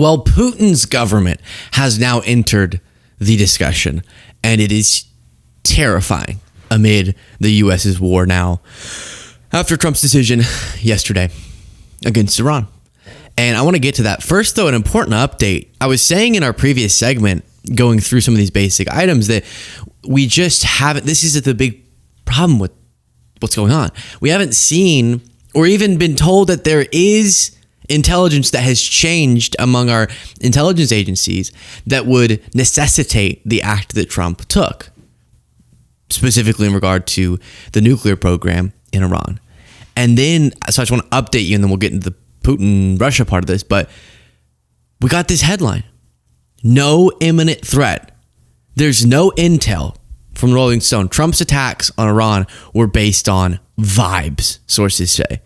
Well, Putin's government has now entered the discussion, and it is terrifying amid the U.S.'s war now after Trump's decision yesterday against Iran. And I want to get to that. First, though, an important update. I was saying in our previous segment, going through some of these basic items, that we just haven't, this is the big problem with what's going on. We haven't seen or even been told that there is intelligence that has changed among our intelligence agencies that would necessitate the act that Trump took, specifically in regard to the nuclear program in Iran. And then, so I just want to update you, and then we'll get into the Putin-Russia part of this, but we got this headline: no imminent threat. There's no intel from Rolling Stone. Trump's attacks on Iran were based on vibes, sources say.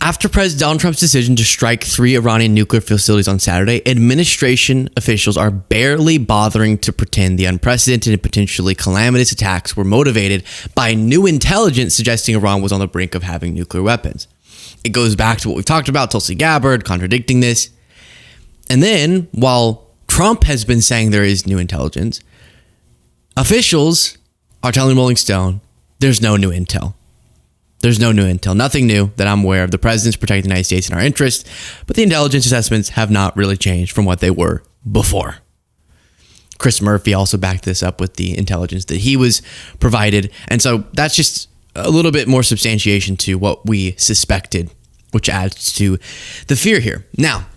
After President Donald Trump's decision to strike 3 Iranian nuclear facilities on Saturday, administration officials are barely bothering to pretend the unprecedented and potentially calamitous attacks were motivated by new intelligence suggesting Iran was on the brink of having nuclear weapons. It goes back to what we've talked about, Tulsi Gabbard contradicting this. And then, while Trump has been saying there is new intelligence, officials are telling Rolling Stone there's no new intel. There's no new intel, nothing new that I'm aware of. The president's protecting the United States and our interests, but the intelligence assessments have not really changed from what they were before. Chris Murphy also backed this up with the intelligence that he was provided. And so that's just a little bit more substantiation to what we suspected, which adds to the fear here. Now,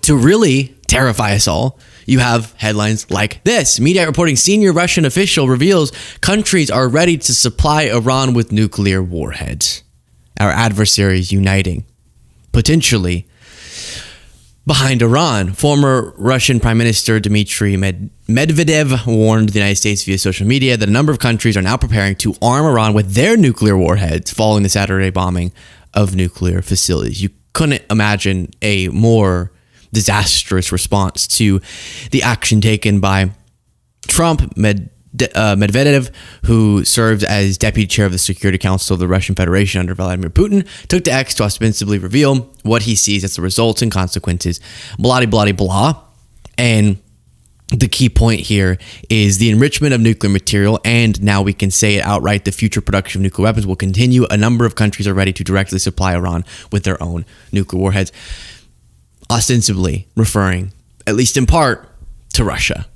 to really terrify us all, you have headlines like this. Media reporting senior Russian official reveals countries are ready to supply Iran with nuclear warheads. Our adversaries uniting, potentially behind Iran. Former Russian Prime Minister Dmitry Medvedev warned the United States via social media that a number of countries are now preparing to arm Iran with their nuclear warheads following the Saturday bombing of nuclear facilities. You couldn't imagine a more disastrous response to the action taken by Trump. Medvedev, who served as deputy chair of the Security Council of the Russian Federation under Vladimir Putin, took to X to ostensibly reveal what he sees as the results and consequences. Blah, blah, blah. And the key point here is the enrichment of nuclear material, and now we can say it outright, the future production of nuclear weapons will continue. A number of countries are ready to directly supply Iran with their own nuclear warheads, ostensibly referring, at least in part, to Russia.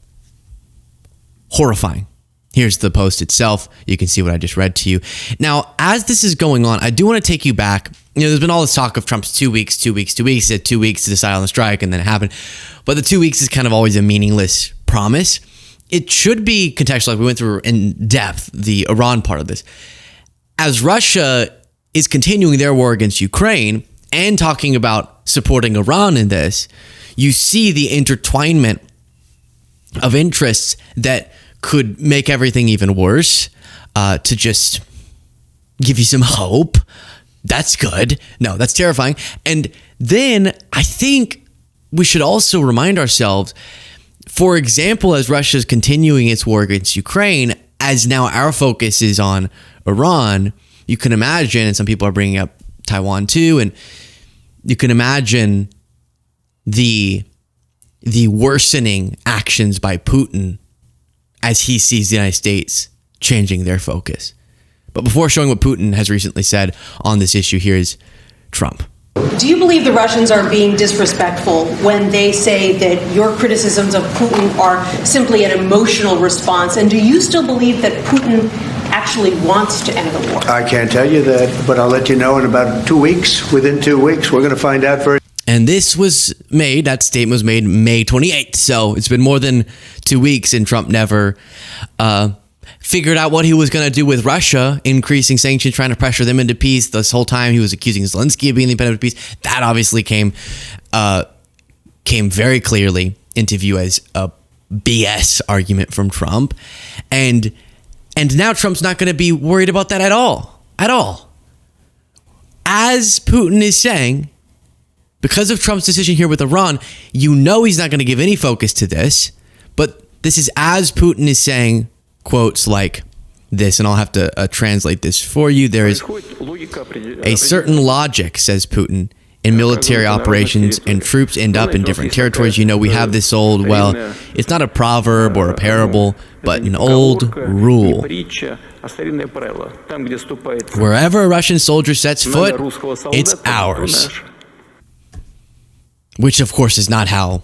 Horrifying. Here's the post itself. You can see what I just read to you. Now, as this is going on, I do want to take you back. There's been all this talk of Trump's 2 weeks. He said 2 weeks to decide on the strike, and then it happened. But the 2 weeks is kind of always a meaningless promise. It should be contextualized. We went through in depth the Iran part of this. As Russia is continuing their war against Ukraine and talking about supporting Iran in this, you see the intertwinement of interests that could make everything even worse. To just give you some hope. That's good. No, that's terrifying. And then I think we should also remind ourselves, for example, as Russia's continuing its war against Ukraine, as now our focus is on Iran, you can imagine, and some people are bringing up Taiwan too, and you can imagine the worsening actions by Putin as he sees the United States changing their focus. But before showing what Putin has recently said on this issue, here is Trump. Do you believe the Russians are being disrespectful when they say that your criticisms of Putin are simply an emotional response? And do you still believe that Putin actually wants to end the war? I can't tell you that, but I'll let you know in about 2 weeks. Within 2 weeks, we're going to find out very. And this was made, that statement was made May 28th. So it's been more than 2 weeks, and Trump never figured out what he was going to do with Russia, increasing sanctions, trying to pressure them into peace. This whole time he was accusing Zelensky of being the impediment to peace. That obviously came very clearly into view as a BS argument from Trump. And now Trump's not going to be worried about that at all. At all. As Putin is saying, because of Trump's decision here with Iran, you know he's not going to give any focus to this. But this is as Putin is saying quotes like this, and I'll have to translate this for you. There is a certain logic, says Putin, in military operations and troops end up in different territories. You know, we have this old, well, it's not a proverb or a parable, but an old rule. Wherever a Russian soldier sets foot, it's ours. Which, of course, is not how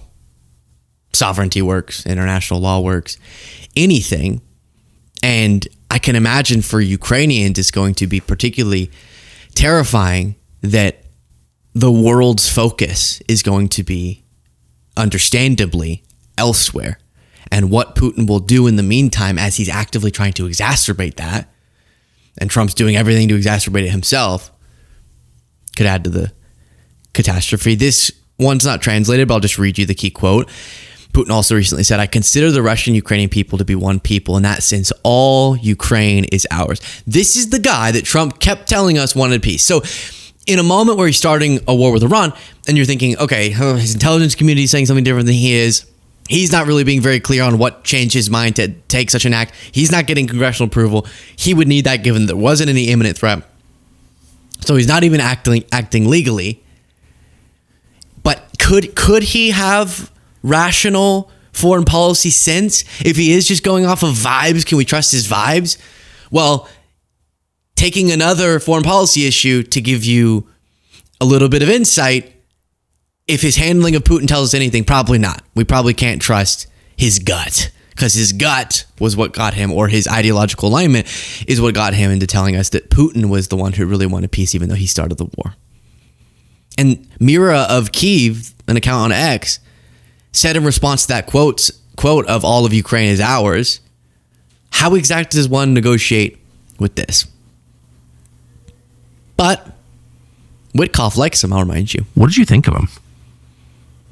sovereignty works, international law works, anything. And I can imagine for Ukrainians, it's going to be particularly terrifying that the world's focus is going to be, understandably, elsewhere. And what Putin will do in the meantime, as he's actively trying to exacerbate that, and Trump's doing everything to exacerbate it himself, could add to the catastrophe. This one's not translated, but I'll just read you the key quote. Putin also recently said, "I consider the Russian-Ukrainian people to be one people. In that sense, all Ukraine is ours." This is the guy that Trump kept telling us wanted peace. So in a moment where he's starting a war with Iran, and you're thinking, okay, his intelligence community is saying something different than he is. He's not really being very clear on what changed his mind to take such an act. He's not getting congressional approval. He would need that given there wasn't any imminent threat. So he's not even acting legally. But could he have rational foreign policy sense if he is just going off of vibes? Can we trust his vibes? Well, taking another foreign policy issue to give you a little bit of insight, if his handling of Putin tells us anything, probably not. We probably can't trust his gut, because his gut was what got him, or his ideological alignment is what got him into telling us that Putin was the one who really wanted peace, even though he started the war. And Mira of Kyiv, an account on X, said in response to that quote of "all of Ukraine is ours," how exactly does one negotiate with this? But Witkoff likes him, I'll remind you. What did you think of him?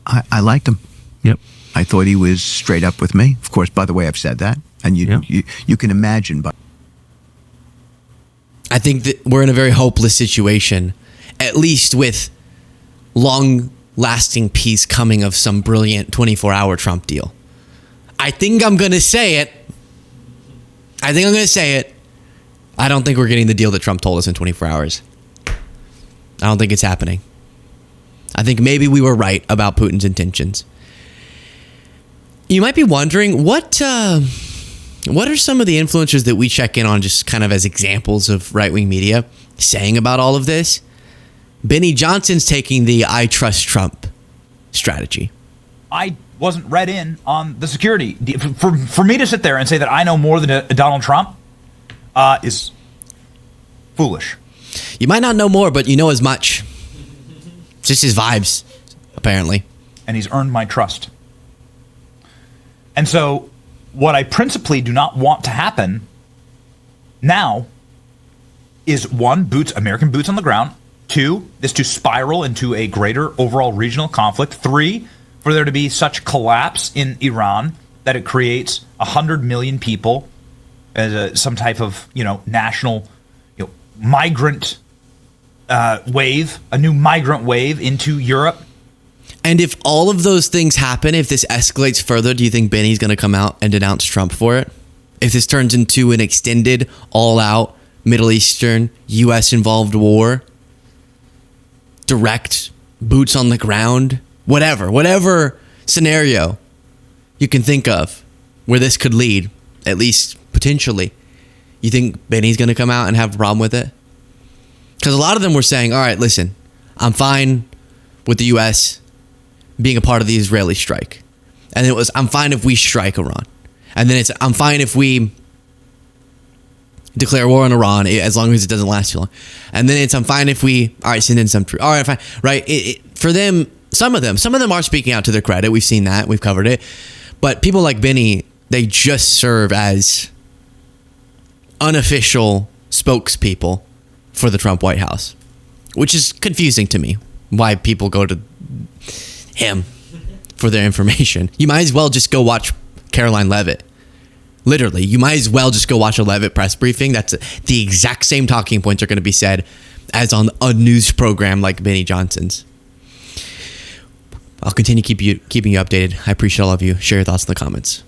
I liked him. Yep. I thought he was straight up with me. Of course, by the way, I've said that. And you can imagine. But I think that we're in a very hopeless situation, at least with long-lasting peace coming of some brilliant 24-hour Trump deal. I think I'm going to say it. I don't think we're getting the deal that Trump told us in 24 hours. I don't think it's happening. I think maybe we were right about Putin's intentions. You might be wondering, what are some of the influencers that we check in on just kind of as examples of right-wing media saying about all of this? Benny Johnson's taking the "I trust Trump" strategy. I wasn't read in on the security. For me to sit there and say that I know more than Donald Trump is foolish. You might not know more, but you know as much. Just his vibes, apparently. And he's earned my trust. And so what I principally do not want to happen now is, one, American boots on the ground. Two, this to spiral into a greater overall regional conflict. Three, for there to be such collapse in Iran that it creates 100 million people as some type of, national, migrant wave, a new migrant wave into Europe. And if all of those things happen, if this escalates further, do you think Benny's going to come out and denounce Trump for it? If this turns into an extended, all-out, Middle Eastern, U.S.-involved war, direct, boots on the ground, whatever scenario you can think of where this could lead, at least potentially, you think Benny's going to come out and have a problem with it? Because a lot of them were saying, all right, listen, I'm fine with the U.S. being a part of the Israeli strike. And then it was, I'm fine if we strike Iran. And then it's, I'm fine if we declare war on Iran as long as it doesn't last too long. And then it's, I'm fine if we, all right, send in some troops. All right, fine. Right? For them, some of them are speaking out to their credit. We've seen that. We've covered it. But people like Benny, they just serve as unofficial spokespeople for the Trump White House, which is confusing to me, why people go to him for their information. You might as well just go watch Caroline Leavitt. Literally, you might as well just go watch a Leavitt press briefing. That's the exact same talking points are going to be said as on a news program like Benny Johnson's. I'll continue keeping you updated. I appreciate all of you. Share your thoughts in the comments.